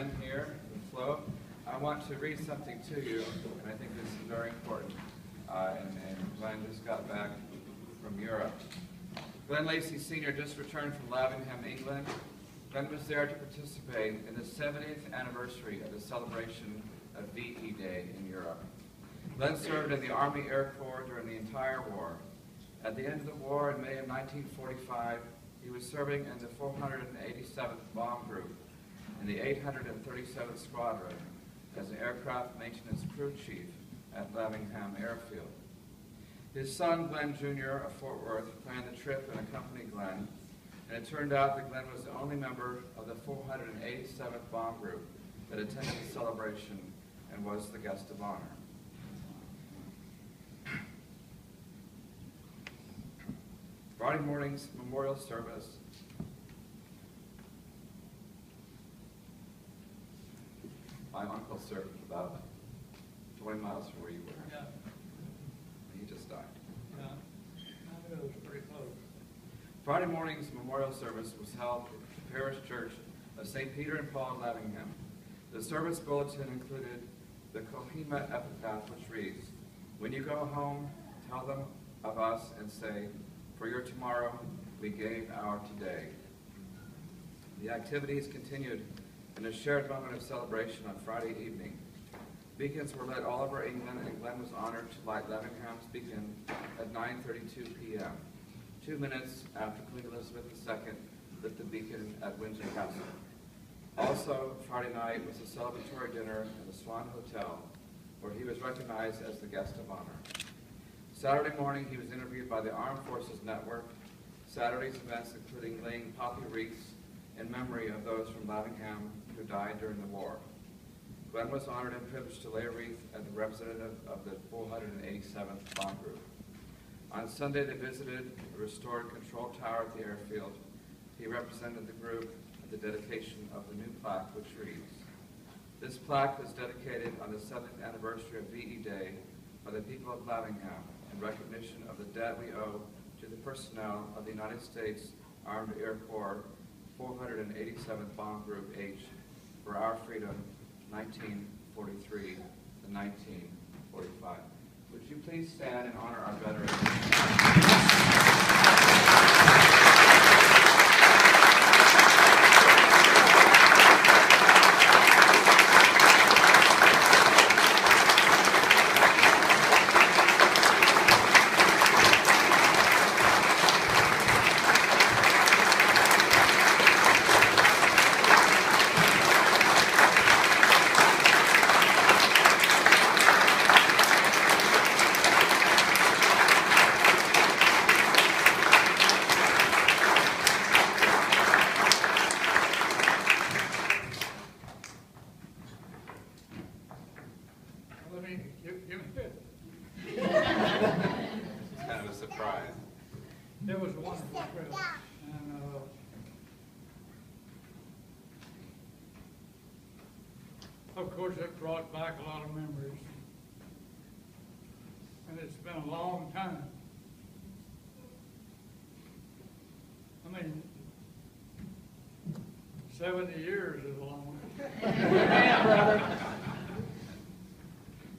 Glenn here, the flow. I want to read something to you, and I think this is very important. And Glenn just got back from Europe. Glenn Lacy Sr. just returned from Lavenham, England. Glenn was there to participate in the 70th anniversary of the celebration of VE Day in Europe. Glenn served in the Army Air Corps during the entire war. At the end of the war in May of 1945, he was serving in the 487th Bomb Group in the 837th Squadron as an aircraft maintenance crew chief at Lavenham Airfield. His son, Glenn Jr. of Fort Worth, planned the trip and accompanied Glenn, and it turned out that Glenn was the only member of the 487th Bomb Group that attended the celebration and was the guest of honor. Friday morning's memorial service. My uncle served about 20 miles from where you were. Yeah. He just died. Yeah. I knew it was pretty close. Friday morning's memorial service was held at the parish church of St. Peter and Paul in Lavenham. The service bulletin included the Kohima epitaph, which reads, "When you go home, tell them of us and say, for your tomorrow, we gave our today." The activities continued in a shared moment of celebration on Friday evening. Beacons were lit all over England, and Glenn was honored to light Lavenham's beacon at 9:32 p.m., 2 minutes after Queen Elizabeth II lit the beacon at Windsor Castle. Also, Friday night was a celebratory dinner at the Swan Hotel, where he was recognized as the guest of honor. Saturday morning, he was interviewed by the Armed Forces Network. Saturday's events including laying poppy wreaths in memory of those from Lavenham who died during the war. Glenn was honored and privileged to lay a wreath as the representative of the 487th Bomb Group. On Sunday, they visited the restored control tower at the airfield. He represented the group at the dedication of the new plaque, which reads, "This plaque was dedicated on the 7th anniversary of VE Day by the people of Lavenham in recognition of the debt we owe to the personnel of the United States Armed Air Corps 487th Bomb Group H for our freedom, 1943 to 1945. Would you please stand and honor our veterans? It was a wonderful trip, and of course it brought back a lot of memories, and it's been a long time. I mean, 70 years is a long time. Yeah, brother.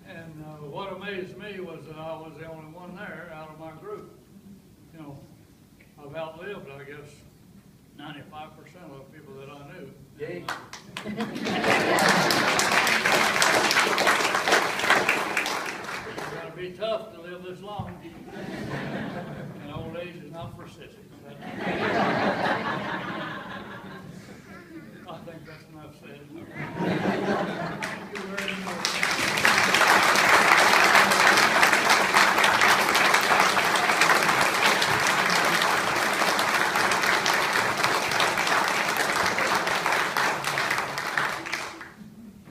And what amazed me was that I was the only one there out of my group. You know, I've outlived, I guess, 95% of the people that I knew. Yay. It's got to be tough to live this long. And old age is not for sissies.